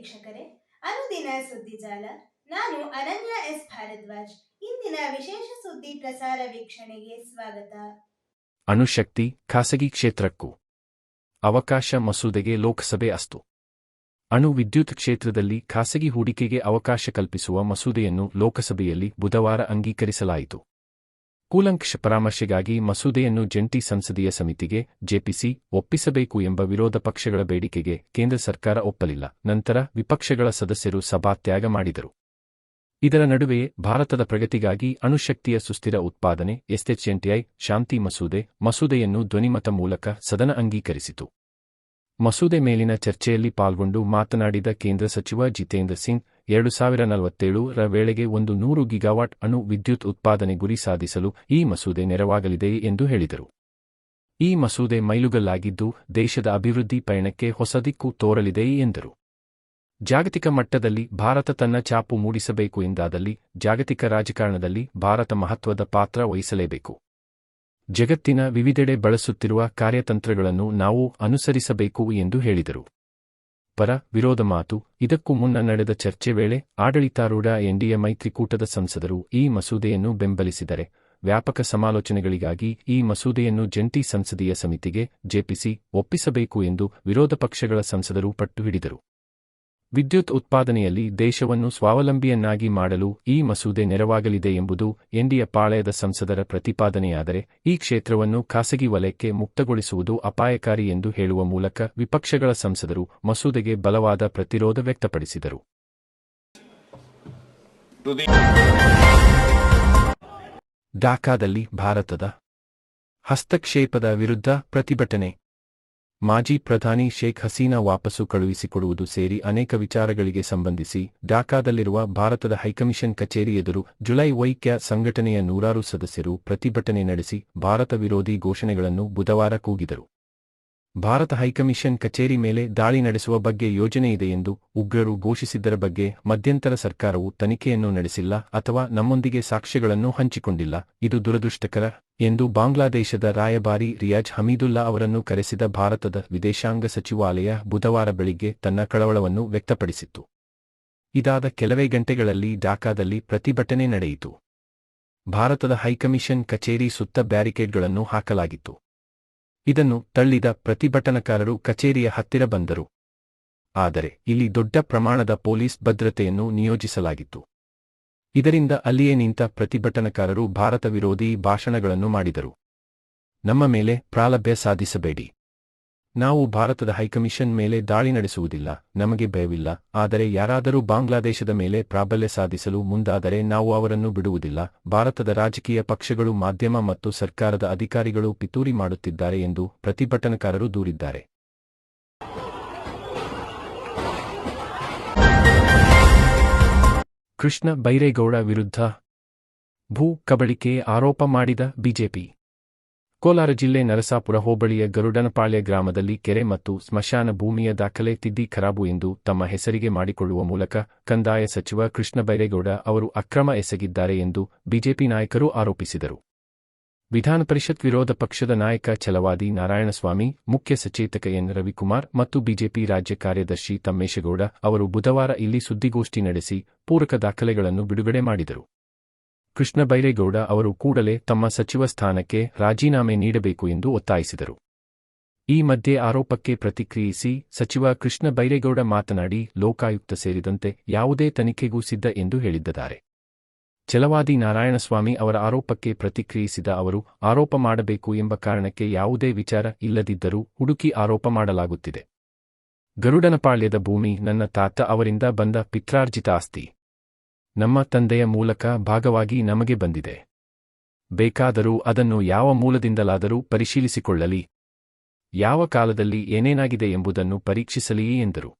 ವೀಕ್ಷಕರೇ, ಅನುದಿನ ಸುದ್ದಿಜಾಲ. ನಾನು ಅನನ್ಯ ಎಸ್ ಭಾರದ್ವಾಜ್. ಇಂದಿನ ವಿಶೇಷ ಸುದ್ದಿ ಪ್ರಸಾರ ವೀಕ್ಷಣೆಗೆ ಸ್ವಾಗತ. ಅಣುಶಕ್ತಿ ಖಾಸಗಿ ಕ್ಷೇತ್ರಕ್ಕೂ ಅವಕಾಶ ಮಸೂದೆಗೆ ಲೋಕಸಭೆ ಅಸ್ತು. ಅಣು ವಿದ್ಯುತ್ ಕ್ಷೇತ್ರದಲ್ಲಿ ಖಾಸಗಿ ಹೂಡಿಕೆಗೆ ಅವಕಾಶ ಕಲ್ಪಿಸುವ ಮಸೂದೆಯನ್ನು ಲೋಕಸಭೆಯಲ್ಲಿ ಬುಧವಾರ ಅಂಗೀಕರಿಸಲಾಯಿತು. ಕೂಲಂಕಷ ಪರಾಮರ್ಶೆಗಾಗಿ ಮಸೂದೆಯನ್ನು ಜಂಟಿ ಸಂಸದೀಯ ಸಮಿತಿಗೆ ಜೆಪಿಸಿ ಒಪ್ಪಿಸಬೇಕು ಎಂಬ ವಿರೋಧ ಪಕ್ಷಗಳ ಬೇಡಿಕೆಗೆ ಕೇಂದ್ರ ಸರ್ಕಾರ ಒಪ್ಪಲಿಲ್ಲ. ನಂತರ ವಿಪಕ್ಷಗಳ ಸದಸ್ಯರು ಸಭಾತ್ಯಾಗ ಮಾಡಿದರು. ಇದರ ನಡುವೆಯೇ ಭಾರತದ ಪ್ರಗತಿಗಾಗಿ ಅಣುಶಕ್ತಿಯ ಸುಸ್ಥಿರ ಉತ್ಪಾದನೆ ಎಸ್ಎಚ್ಎಂಟಿಐ ಶಾಂತಿ ಮಸೂದೆಯನ್ನು ಧ್ವನಿಮತ ಮೂಲಕ ಸದನ ಅಂಗೀಕರಿಸಿತು. ಮಸೂದೆ ಮೇಲಿನ ಚರ್ಚೆಯಲ್ಲಿ ಪಾಲ್ಗೊಂಡು ಮಾತನಾಡಿದ ಕೇಂದ್ರ ಸಚಿವ ಜಿತೇಂದ್ರ ಸಿಂಗ್, 2047ರ ವೇಳೆಗೆ 100 ಗಿಗಾವಾಟ್ ಅಣು ವಿದ್ಯುತ್ ಉತ್ಪಾದನೆ ಗುರಿ ಸಾಧಿಸಲು ಈ ಮಸೂದೆ ನೆರವಾಗಲಿದೆ ಎಂದು ಹೇಳಿದರು. ಈ ಮಸೂದೆ ಮೈಲುಗಲ್ಲಾಗಿದ್ದು ದೇಶದ ಅಭಿವೃದ್ಧಿ ಪಯಣಕ್ಕೆ ಹೊಸ ದಿಕ್ಕು ತೋರಲಿದೆ ಎಂದರು. ಜಾಗತಿಕ ಮಟ್ಟದಲ್ಲಿ ಭಾರತ ತನ್ನ ಛಾಪು ಮೂಡಿಸಬೇಕು ಎಂದಾದಲ್ಲಿ ಜಾಗತಿಕ ರಾಜಕಾರಣದಲ್ಲಿ ಭಾರತ ಮಹತ್ವದ ಪಾತ್ರ ವಹಿಸಲೇಬೇಕು. ಜಗತ್ತಿನ ವಿವಿಧೆಡೆ ಬಳಸುತ್ತಿರುವ ಕಾರ್ಯತಂತ್ರಗಳನ್ನು ನಾವು ಅನುಸರಿಸಬೇಕು ಎಂದು ಹೇಳಿದರು. ಪರ ವಿರೋಧ ಮಾತು. ಇದಕ್ಕೂ ಮುನ್ನ ನಡೆದ ಚರ್ಚೆ ವೇಳೆ ಆಡಳಿತಾರೂಢ ಎನ್ಡಿಎ ಮೈತ್ರಿಕೂಟದ ಸಂಸದರು ಈ ಮಸೂದೆಯನ್ನು ಬೆಂಬಲಿಸಿದರೆ, ವ್ಯಾಪಕ ಸಮಾಲೋಚನೆಗಳಿಗಾಗಿ ಈ ಮಸೂದೆಯನ್ನು ಜಂಟಿ ಸಂಸದೀಯ ಸಮಿತಿಗೆ ಜೆಪಿಸಿ ಒಪ್ಪಿಸಬೇಕು ಎಂದು ವಿರೋಧ ಪಕ್ಷಗಳ ಸಂಸದರು ಪಟ್ಟು ಹಿಡಿದರು. ವಿದ್ಯುತ್ ಉತ್ಪಾದನೆಯಲ್ಲಿ ದೇಶವನ್ನು ಸ್ವಾವಲಂಬಿಯನ್ನಾಗಿ ಮಾಡಲು ಈ ಮಸೂದೆ ನೆರವಾಗಲಿದೆ ಎಂಬುದು ಎನ್ಡಿಎ ಪಾಳೆಯದ ಸಂಸದರ ಪ್ರತಿಪಾದನೆಯಾದರೆ, ಈ ಕ್ಷೇತ್ರವನ್ನು ಖಾಸಗಿ ವಲಯಕ್ಕೆ ಮುಕ್ತಗೊಳಿಸುವುದು ಅಪಾಯಕಾರಿ ಎಂದು ಹೇಳುವ ಮೂಲಕ ವಿಪಕ್ಷಗಳ ಸಂಸದರು ಮಸೂದೆಗೆ ಬಲವಾದ ಪ್ರತಿರೋಧ ವ್ಯಕ್ತಪಡಿಸಿದರು. ಢಾಕಾದಲ್ಲಿ ಭಾರತದ ಹಸ್ತಕ್ಷೇಪದ ವಿರುದ್ಧ ಪ್ರತಿಭಟನೆ. ಮಾಜಿ ಪ್ರಧಾನಿ ಶೇಖ್ ಹಸೀನಾ ವಾಪಸ್ಸು ಕಳುಹಿಸಿಕೊಡುವುದು ಸೇರಿ ಅನೇಕ ವಿಚಾರಗಳಿಗೆ ಸಂಬಂಧಿಸಿ ಢಾಕಾದಲ್ಲಿರುವ ಭಾರತದ ಹೈಕಮಿಷನ್ ಕಚೇರಿ ಎದುರು ಜುಲೈ ಐಕ್ಯ ಸಂಘಟನೆಯ ನೂರಾರು ಸದಸ್ಯರು ಪ್ರತಿಭಟನೆ ನಡೆಸಿ ಭಾರತ ವಿರೋಧಿ ಘೋಷಣೆಗಳನ್ನು ಬುಧವಾರ ಕೂಗಿದರು. ಭಾರತ ಹೈಕಮಿಷನ್ ಕಚೇರಿ ಮೇಲೆ ದಾಳಿ ನಡೆಸುವ ಬಗ್ಗೆ ಯೋಜನೆಯಿದೆ ಎಂದು ಉಗ್ರರು ಘೋಷಿಸಿದ್ದರ ಬಗ್ಗೆ ಮಧ್ಯಂತರ ಸರ್ಕಾರವು ತನಿಖೆಯನ್ನು ನಡೆಸಿಲ್ಲ ಅಥವಾ ನಮ್ಮೊಂದಿಗೆ ಸಾಕ್ಷ್ಯಗಳನ್ನು ಹಂಚಿಕೊಂಡಿಲ್ಲ. ಇದು ದುರದೃಷ್ಟಕರ ಎಂದು ಬಾಂಗ್ಲಾದೇಶದ ರಾಯಭಾರಿ ರಿಯಾಜ್ ಹಮೀದುಲ್ಲಾ ಅವರನ್ನು ಕರೆಸಿದ ಭಾರತದ ವಿದೇಶಾಂಗ ಸಚಿವಾಲಯ ಬುಧವಾರ ಬೆಳಿಗ್ಗೆ ತನ್ನ ಕಳವಳವನ್ನು ವ್ಯಕ್ತಪಡಿಸಿತ್ತು. ಇದಾದ ಕೆಲವೇ ಗಂಟೆಗಳಲ್ಲಿ ಢಾಕಾದಲ್ಲಿ ಪ್ರತಿಭಟನೆ ನಡೆಯಿತು. ಭಾರತದ ಹೈಕಮಿಷನ್ ಕಚೇರಿ ಸುತ್ತ ಬ್ಯಾರಿಕೇಡ್ಗಳನ್ನು ಹಾಕಲಾಗಿತ್ತು. ಇದನ್ನು ತಳ್ಳಿದ ಪ್ರತಿಭಟನಾಕಾರರು ಕಚೇರಿಯ ಹತ್ತಿರ ಬಂದರು. ಆದರೆ ಇಲ್ಲಿ ದೊಡ್ಡ ಪ್ರಮಾಣದ ಪೊಲೀಸ್ ಭದ್ರತೆಯನ್ನು ನಿಯೋಜಿಸಲಾಗಿತ್ತು. ಇದರಿಂದ ಅಲ್ಲಿಯೇ ನಿಂತ ಪ್ರತಿಭಟನಾಕಾರರು ಭಾರತ ವಿರೋಧಿ ಭಾಷಣಗಳನ್ನು ಮಾಡಿದರು. ನಮ್ಮ ಮೇಲೆ ಪ್ರಾಬಲ್ಯ ಸಾಧಿಸಬೇಡಿ. ನಾವು ಭಾರತದ ಹೈಕಮಿಷನ್ ಮೇಲೆ ದಾಳಿ ನಡೆಸುವುದಿಲ್ಲ. ನಮಗೆ ಭಯವಿಲ್ಲ. ಆದರೆ ಯಾರಾದರೂ ಬಾಂಗ್ಲಾದೇಶದ ಮೇಲೆ ಪ್ರಾಬಲ್ಯ ಸಾಧಿಸಲು ಮುಂದಾದರೆ ನಾವು ಅವರನ್ನು ಬಿಡುವುದಿಲ್ಲ. ಭಾರತದ ರಾಜಕೀಯ ಪಕ್ಷಗಳು, ಮಾಧ್ಯಮ ಮತ್ತು ಸರ್ಕಾರದ ಅಧಿಕಾರಿಗಳು ಪಿತೂರಿ ಮಾಡುತ್ತಿದ್ದಾರೆ ಎಂದು ಪ್ರತಿಭಟನಾಕಾರರು ದೂರಿದ್ದಾರೆ. ಕೃಷ್ಣ ಬೈರೇಗೌಡ ವಿರುದ್ಧ ಭೂ ಕಬಳಿಕೆ ಆರೋಪ ಮಾಡಿದ ಬಿಜೆಪಿ. ಕೋಲಾರ ಜಿಲ್ಲೆ ನರಸಾಪುರ ಹೋಬಳಿಯ ಗರುಡನಪಾಳ್ಯ ಗ್ರಾಮದಲ್ಲಿ ಕೆರೆ ಮತ್ತು ಸ್ಮಶಾನ ಭೂಮಿಯ ದಾಖಲೆ ತಿದ್ದಿ ಖರಾಬು ಎಂದು ತಮ್ಮ ಹೆಸರಿಗೆ ಮಾಡಿಕೊಳ್ಳುವ ಮೂಲಕ ಕಂದಾಯ ಸಚಿವ ಕೃಷ್ಣ ಬೈರೇಗೌಡ ಅವರು ಅಕ್ರಮ ಎಸಗಿದ್ದಾರೆ ಎಂದು ಬಿಜೆಪಿ ನಾಯಕರು ಆರೋಪಿಸಿದರು. ವಿಧಾನಪರಿಷತ್ ವಿರೋಧ ಪಕ್ಷದ ನಾಯಕ ಛಲವಾದಿ ನಾರಾಯಣಸ್ವಾಮಿ, ಮುಖ್ಯ ಸಚೇತಕ ಎನ್ ರವಿಕುಮಾರ್ ಮತ್ತು ಬಿಜೆಪಿ ರಾಜ್ಯ ಕಾರ್ಯದರ್ಶಿ ತಮ್ಮೇಶಗೌಡ ಅವರು ಬುಧವಾರ ಇಲ್ಲಿ ಸುದ್ದಿಗೋಷ್ಠಿ ನಡೆಸಿ ಪೂರಕ ದಾಖಲೆಗಳನ್ನು ಬಿಡುಗಡೆ ಮಾಡಿದರು. ಕೃಷ್ಣ ಬೈರೇಗೌಡ ಅವರು ಕೂಡಲೇ ತಮ್ಮ ಸಚಿವ ಸ್ಥಾನಕ್ಕೆ ರಾಜೀನಾಮೆ ನೀಡಬೇಕು ಎಂದು ಒತ್ತಾಯಿಸಿದರು. ಈ ಮಧ್ಯೆ ಆರೋಪಕ್ಕೆ ಪ್ರತಿಕ್ರಿಯಿಸಿ ಸಚಿವ ಕೃಷ್ಣ ಬೈರೇಗೌಡ ಮಾತನಾಡಿ, ಲೋಕಾಯುಕ್ತ ಸೇರಿದಂತೆ ಯಾವುದೇ ತನಿಖೆಗೂ ಸಿದ್ಧ ಎಂದು ಹೇಳಿದ್ದಾರೆ. ಛಲವಾದಿ ನಾರಾಯಣಸ್ವಾಮಿ ಅವರ ಆರೋಪಕ್ಕೆ ಪ್ರತಿಕ್ರಿಯಿಸಿದ ಅವರು, ಆರೋಪ ಮಾಡಬೇಕು ಎಂಬ ಕಾರಣಕ್ಕೆ ಯಾವುದೇ ವಿಚಾರ ಇಲ್ಲದಿದ್ದರೂ ಹುಡುಕಿ ಆರೋಪ ಮಾಡಲಾಗುತ್ತಿದೆ. ಗರುಡನಪಾಳ್ಯದ ಭೂಮಿ ನನ್ನ ತಾತ ಅವರಿಂದ ಬಂದ ಪಿತ್ರಾರ್ಜಿತ ಆಸ್ತಿ. ನಮ್ಮ ತಂದೆಯ ಮೂಲಕ ಭಾಗವಾಗಿ ನಮಗೆ ಬಂದಿದೆ. ಬೇಕಾದರೂ ಅದನ್ನು ಯಾವ ಮೂಲದಿಂದಲಾದರೂ ಪರಿಶೀಲಿಸಿಕೊಳ್ಳಲಿ. ಯಾವ ಕಾಲದಲ್ಲಿ ಏನೇನಾಗಿದೆ ಎಂಬುದನ್ನು ಪರೀಕ್ಷಿಸಲಿ ಎಂದರು.